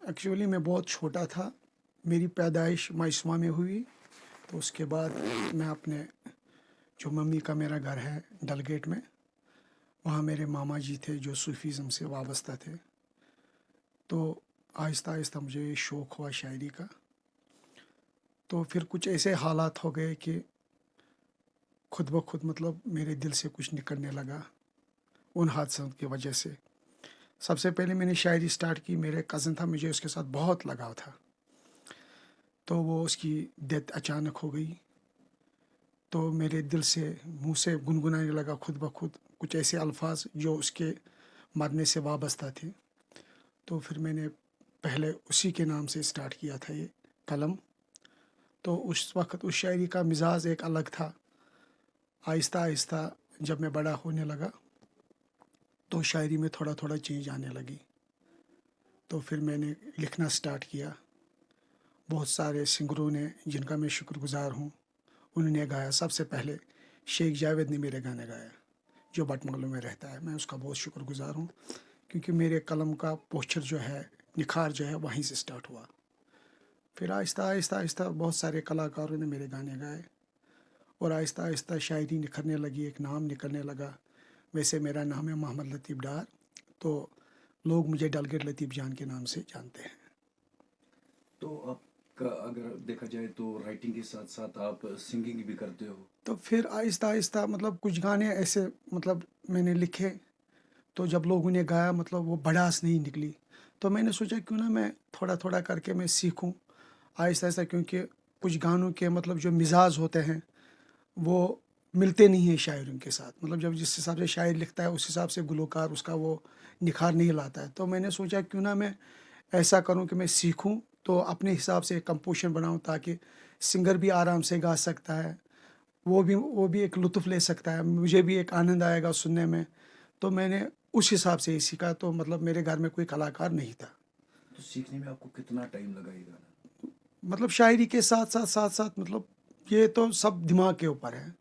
Actually मैं बहुत छोटा था। मेरी पैदाइश माइसमा में हुई। तो उसके बाद मैं अपने जो मम्मी का मेरा घर है डलगेट में, वहाँ मेरे मामा जी थे जो सूफीज़म से वाबस्ता थे। तो आहिस्ता आहिस्ता मुझे ये शौक़ हुआ शायरी का। तो फिर कुछ ऐसे हालात हो गए कि खुद ब खुद मतलब मेरे दिल से कुछ निकलने लगा उन हादसों की वजह से। सबसे पहले मैंने शायरी स्टार्ट की, मेरे कज़न था, मुझे उसके साथ बहुत लगाव था। तो वो उसकी डेथ अचानक हो गई। तो मेरे दिल से मुँह से गुनगुनाने लगा खुद ब खुद कुछ ऐसे अल्फाज जो उसके मरने से वाबस्ता थे। तो फिर मैंने पहले उसी के नाम से स्टार्ट किया था ये कलम। तो उस वक़्त उस शायरी का मिज़ाज एक अलग था। आहिस्ता आहिस्ता जब मैं बड़ा होने लगा तो शायरी में थोड़ा थोड़ा चेंज आने लगी। तो फिर मैंने लिखना स्टार्ट किया। बहुत सारे सिंगरों ने, जिनका मैं शुक्रगुज़ार हूँ, उन्होंने गाया। सबसे पहले शेख जावेद ने मेरे गाने गाया, जो बटमंगलों में रहता है। मैं उसका बहुत शुक्रगुज़ार हूँ, क्योंकि मेरे कलम का पोस्चर जो है, निखार जो है, वहीं से स्टार्ट हुआ। फिर आहिस्ता आहिस्ता आहिस्ता बहुत सारे कलाकारों ने मेरे गाने गाए और आहिस्ता आहिस्ता शायरी निखरने लगी, एक नाम निकलने लगा। वैसे मेरा नाम है मोहम्मद लतीफ़ डार, तो लोग मुझे डलगेट लतीफ़ जान के नाम से जानते हैं। तो आपका अगर देखा जाए तो राइटिंग के साथ साथ आप सिंगिंग भी करते हो। तो फिर आहिस्ता आहिस्ता मतलब कुछ गाने ऐसे मतलब मैंने लिखे। तो जब लोगों ने गाया मतलब वो भड़ास नहीं निकली। तो मैंने सोचा क्यों ना मैं थोड़ा थोड़ा करके मैं सीखूं आहिस्ता आहिस्ता, क्योंकि कुछ गानों के मतलब जो मिजाज होते हैं वो मिलते नहीं हैं शायरों के साथ। मतलब जब जिस हिसाब से शायर लिखता है उस हिसाब से गुलकार उसका वो निखार नहीं लाता है। तो मैंने सोचा क्यों ना मैं ऐसा करूं कि मैं सीखूं, तो अपने हिसाब से एक कंपोजिशन बनाऊं, ताकि सिंगर भी आराम से गा सकता है, वो भी एक लुत्फ़ ले सकता है, मुझे भी एक आनंद आएगा सुनने में। तो मैंने उस हिसाब से ही सीखा। तो मतलब मेरे घर में कोई कलाकार नहीं था। तो सीखने में आपको कितना टाइम लगा ये गाना? मतलब शायरी के साथ साथ मतलब ये तो सब दिमाग के ऊपर है।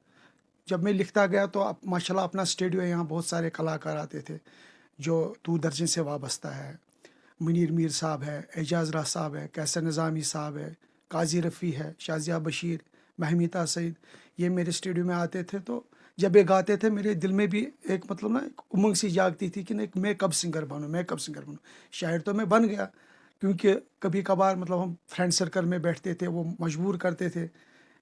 जब मैं लिखता गया तो अब माशाल्लाह अपना स्टूडियो है, यहाँ बहुत सारे कलाकार आते थे जो दूरदर्शन से वाबस्ता है। मुनीर मीर साहब है, एजाज राह साहब है, कैसर निज़ामी साहब है, काजी रफ़ी है, शाज़िया बशीर, महमीता सईद, ये मेरे स्टूडियो में आते थे। तो जब ये गाते थे मेरे दिल में भी एक मतलब ना एक उमंग सी जागती थी कि नहीं, मैं कब सिंगर बनूँ, मैं कब सिंगर बनूँ। शायर तो मैं बन गया, क्योंकि कभी कभार मतलब हम फ्रेंड सर्कल में बैठते थे, वो मजबूर करते थे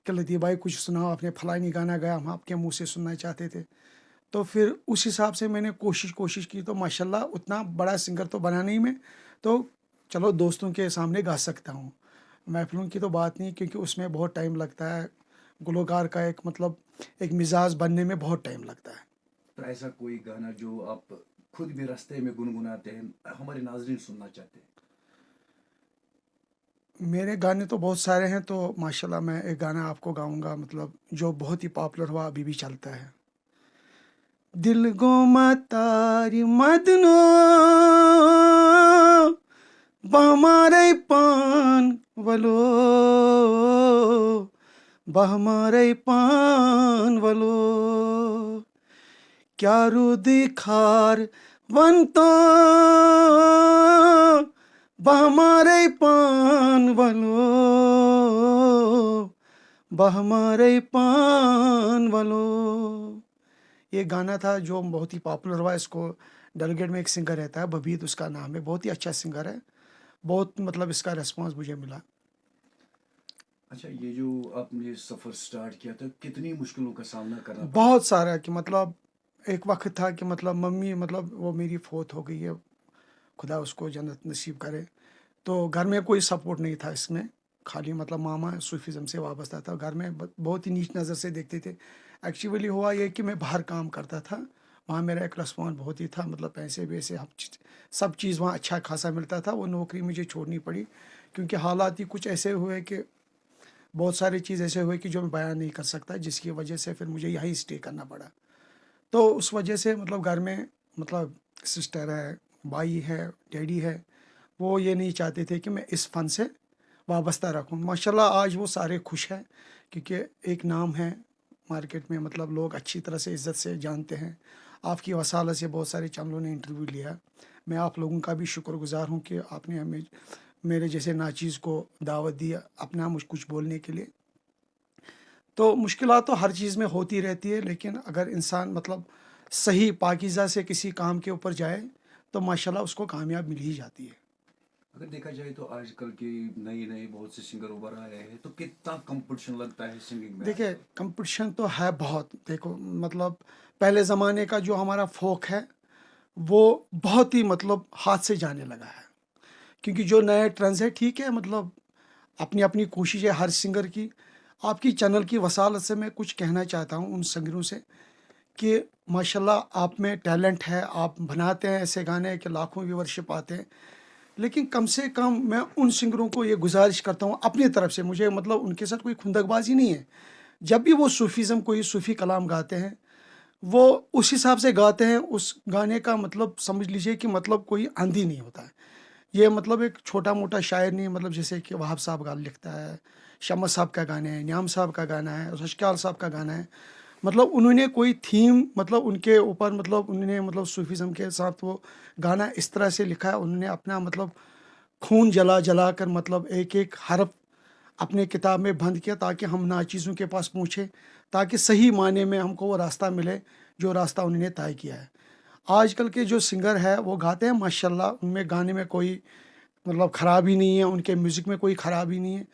कि लतीफ़ भाई कुछ सुनाओ, आपने फलानी गाना गाया, हम आपके मुँह से सुनना चाहते थे। तो फिर उस हिसाब से मैंने कोशिश की। तो माशाल्लाह उतना बड़ा सिंगर तो बना नहीं मैं। तो चलो दोस्तों के सामने गा सकता हूँ। महफ़िलों की तो बात नहीं, क्योंकि उसमें बहुत टाइम लगता है। गुलकार का एक मतलब एक मिज़ाज बनने में बहुत टाइम लगता है। तो ऐसा कोई गाना जो आप खुद भी रास्ते में गुनगुनाते हैं, हमारे नाज़रीन सुनना चाहते हैं? मेरे गाने तो बहुत सारे हैं। तो माशाल्लाह मैं एक गाना आपको गाऊँगा, मतलब जो बहुत ही पॉपुलर हुआ, अभी भी चलता है। दिल गो मतारी मदनो बहमारे पान वलो, बहमारे पान वलो, क्या रू दिखार बनतो बहमारे पान वलो, बहमारे पान वलो। ये गाना था जो बहुत ही पॉपुलर हुआ। इसको डलगेट में एक सिंगर रहता है, बबीत उसका नाम है, बहुत ही अच्छा सिंगर है। बहुत मतलब इसका रिस्पांस मुझे मिला। अच्छा, ये जो आपने सफ़र स्टार्ट किया था, कितनी मुश्किलों का सामना करना पड़ा? बहुत सारा कि मतलब एक वक्त था कि मतलब मम्मी मतलब वो मेरी फौत हो गई है, खुदा उसको जन्नत नसीब करे। तो घर में कोई सपोर्ट नहीं था इसमें, खाली मतलब मामा सूफीज़म से वाबस्ता था। घर में बहुत ही नीच नज़र से देखते थे। एक्चुअली हुआ ये कि मैं बाहर काम करता था, वहाँ मेरा एक रेस्पॉन्स बहुत ही था, मतलब पैसे वैसे सब चीज़ वहाँ अच्छा खासा मिलता था। वो नौकरी मुझे छोड़नी पड़ी, क्योंकि हालात ही कुछ ऐसे हुए कि बहुत सारी चीज़ ऐसे हुए कि जो मैं बयान नहीं कर सकता, जिसकी वजह से फिर मुझे यहीं स्टे करना पड़ा। तो उस वजह से मतलब घर में मतलब सिस्टर है, भाई है, डैडी है, वो ये नहीं चाहते थे कि मैं इस फ़न से वाबस्ता रखूँ। माशाल्लाह आज वो सारे खुश हैं, क्योंकि एक नाम है मार्केट में, मतलब लोग अच्छी तरह से इज़्ज़त से जानते हैं। आपकी वसालत से बहुत सारे चैनलों ने इंटरव्यू लिया। मैं आप लोगों का भी शुक्रगुज़ार हूँ कि आपने हमें मेरे जैसे नाचीज़ को दावत दी अपना मुझ कुछ बोलने के लिए। तो मुश्किलात तो हर चीज़ में होती रहती है, लेकिन अगर इंसान मतलब सही पाकीज़ा से किसी काम के ऊपर जाए तो माशाल्लाह उसको कामयाब मिल ही जाती है। अगर देखा जाए तो आजकल के नए नए बहुत से सिंगर उभर आए हैं, तो कितना कंपटीशन लगता है सिंगिंग में देखिए आजकल? कंपटीशन तो है बहुत। देखो मतलब पहले ज़माने का जो हमारा फोक है वो बहुत ही मतलब हाथ से जाने लगा है, क्योंकि जो नए ट्रेंड्स है ठीक है, मतलब अपनी अपनी कोशिश है हर सिंगर की। आपकी चैनल की वसालत से मैं कुछ कहना चाहता हूँ उन सिंगरों से कि माशाल्लाह आप में टैलेंट है, आप बनाते हैं ऐसे गाने कि लाखों व्यूवरशिप आते हैं। लेकिन कम से कम मैं उन सिंगरों को ये गुजारिश करता हूँ अपनी तरफ से, मुझे मतलब उनके साथ कोई खुंदकबाजी नहीं है। जब भी वो सूफ़ीज़्म कोई सूफ़ी कलाम गाते हैं, वो उस हिसाब से गाते हैं, उस गाने का मतलब समझ लीजिए कि मतलब कोई आंधी नहीं होता है। ये मतलब एक छोटा मोटा शायर नहीं है, मतलब जैसे कि वहाब साहब गा लिखता है, शम्स साहब का गाना है, न्याम साहब का गाना है, रशकाल साहब का गाना है। मतलब उन्होंने कोई थीम मतलब उनके ऊपर मतलब उन्होंने मतलब सूफीज़्म के साथ वो गाना इस तरह से लिखा है, उन्होंने अपना मतलब खून जला जला कर मतलब एक एक हरफ अपने किताब में बंद किया ताकि हम नाचीज़ों के पास पहुँचे, ताकि सही मायने में हमको वो रास्ता मिले जो रास्ता उन्होंने तय किया है। आजकल के जो सिंगर है वो गाते हैं माशाल्लाह, उनमें गाने में कोई मतलब ख़राबी नहीं है, उनके म्यूज़िक में कोई ख़राबी नहीं है।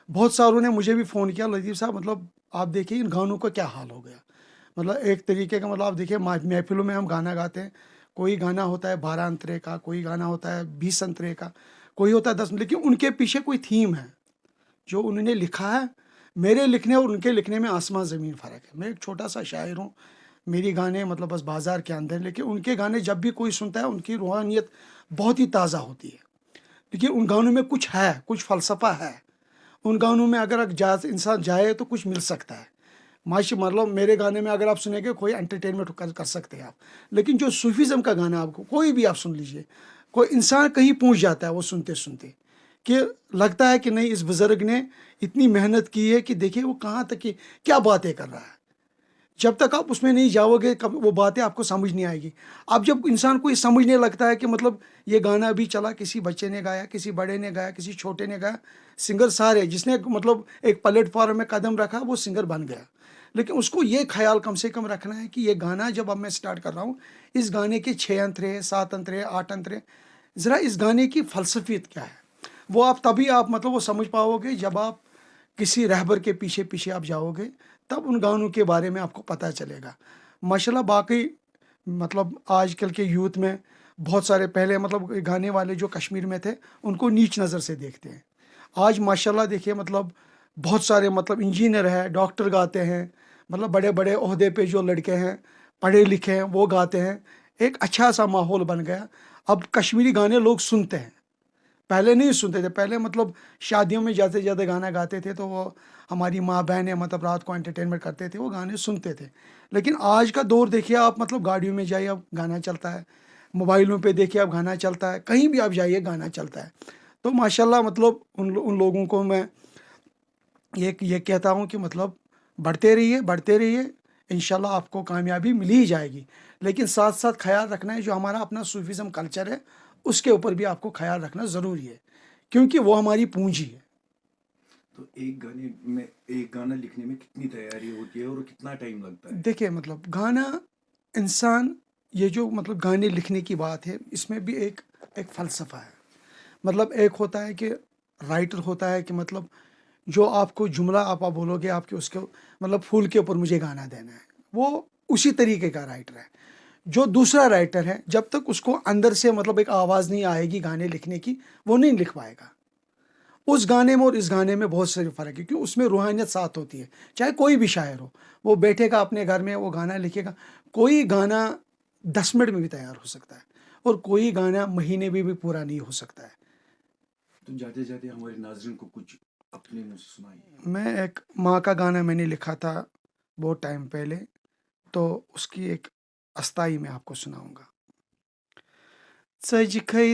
बहुत सारों ने मुझे भी फ़ोन किया, लतीफ़ साहब मतलब आप देखिए इन गानों का क्या हाल हो गया। मतलब एक तरीके का मतलब आप देखिए महफ़िलों में हम गाना गाते हैं, कोई गाना होता है 12 अंतरे का, कोई गाना होता है 20 अंतरे का, कोई होता है 10, लेकिन उनके पीछे कोई थीम है। जो उन्होंने लिखा है, मेरे लिखने और उनके लिखने में आसमान ज़मीन फ़र्क है। मैं एक छोटा-सा शायर हूँ, मेरी गाने मतलब बस बाज़ार के अंदर हैं, लेकिन उनके गाने जब भी कोई सुनता है, उनकी रूहानियत बहुत ही ताज़ा होती है। देखिए उन गानों में कुछ है, कुछ फ़लसफ़ा है। उन गानों में अगर इंसान जाए तो कुछ मिल सकता है। माशी मतलब मेरे गाने में अगर आप सुनेंगे कोई एंटरटेनमेंट कर सकते हैं आप। लेकिन जो सूफ़ीज़्म का गाना आपको कोई भी आप सुन लीजिए, कोई इंसान कहीं पहुँच जाता है वो सुनते-सुनते, कि लगता है कि नहीं इस बुज़ुर्ग ने इतनी मेहनत की है कि देखिए वो कहाँ तक की क्या बातें कर रहा है। जब तक आप उसमें नहीं जाओगे कब वो बातें आपको समझ नहीं आएगी। अब जब इंसान को ये समझने लगता है कि मतलब ये गाना भी चला, किसी बच्चे ने गाया, किसी बड़े ने गाया, किसी छोटे ने गाया, सिंगर सारे जिसने मतलब एक प्लेटफ़ॉर्म में कदम रखा वो सिंगर बन गया। लेकिन उसको ये ख़्याल कम से कम रखना है कि ये गाना जब अब मैं स्टार्ट कर रहा हूँ, इस गाने के 6 अंतरे, 7 अंतरे, 8 अंतरे, ज़रा इस गाने की फ़लसफ़ियत क्या है? वो आप तभी आप मतलब वो समझ पाओगे जब आप किसी रहबर के पीछे-पीछे आप जाओगे, तब उन गानों के बारे में आपको पता चलेगा। माशाल्लाह बाक़ी मतलब आजकल के यूथ में बहुत सारे पहले मतलब गाने वाले जो कश्मीर में थे, उनको नीच नज़र से देखते हैं। आज माशाल्लाह देखिए मतलब बहुत सारे मतलब इंजीनियर हैं, डॉक्टर गाते हैं, मतलब बड़े-बड़े ओहदे पे जो लड़के हैं, पढ़े लिखे हैं, वो गाते हैं। एक अच्छा-सा माहौल बन गया। अब कश्मीरी गाने लोग सुनते हैं। पहले नहीं सुनते थे, पहले मतलब शादियों में ज़्यादा से ज़्यादा गाना गाते थे तो वो हमारी माँ-बहनें मतलब रात को एंटरटेनमेंट करते थे, वो गाने सुनते थे। लेकिन आज का दौर देखिए आप, मतलब गाड़ियों में जाइए अब गाना चलता है, मोबाइलों पे देखिए अब गाना चलता है, कहीं भी आप जाइए गाना चलता है। तो माशाल्लाह मतलब उन लोगों को मैं ये कहता हूँ कि मतलब बढ़ते रहिए, इंशाल्लाह आपको कामयाबी मिल ही जाएगी। लेकिन साथ-साथ ख़्याल रखना है जो हमारा अपना सूफ़ीज़्म कल्चर है, उसके ऊपर भी आपको ख़्याल रखना ज़रूरी है, क्योंकि वो हमारी पूँजी है। तो एक गाना लिखने में कितनी तैयारी होती है और कितना टाइम लगता है? देखिए मतलब गाना इंसान, ये जो मतलब गाने लिखने की बात है, इसमें भी एक एक फ़लसफ़ा है। मतलब एक होता है कि राइटर होता है कि मतलब जो आपको जुमला आप बोलोगे आपके उसके मतलब फूल के ऊपर मुझे गाना देना है, वो उसी तरीके का राइटर है। जो दूसरा राइटर है, जब तक उसको अंदर से मतलब एक आवाज़ नहीं आएगी गाने लिखने की, वो नहीं लिख पाएगा। उस गाने में और इस गाने में बहुत सारी फ़र्क है, क्योंकि उसमें रूहानियत साथ होती है। चाहे कोई भी शायर हो, वो बैठेगा अपने घर में, वो गाना लिखेगा। कोई गाना 10 मिनट में भी तैयार हो सकता है और कोई गाना महीने में भी पूरा नहीं हो सकता है। तो जाते-जाते हमारे नाज़रीन को कुछ अपने मुँह से सुनाइए। मैं एक माँ का गाना मैंने लिखा था बहुत टाइम पहले, तो उसकी एक अस्थाई मैं आपको सुनाऊँगा। सजखै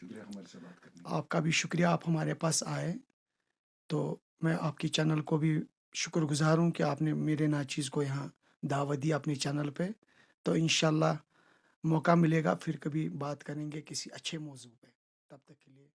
शुक्रिया हमारे से बात करने के लिए. आपका भी शुक्रिया, आप हमारे पास आए. तो मैं आपकी चैनल को भी शुक्रगुजार हूँ कि आपने मेरे नाचीज़ को यहाँ दावत दी अपने चैनल पे. तो इंशाल्लाह मौका मिलेगा फिर कभी बात करेंगे किसी अच्छे मौजू पे. तब तक के लिए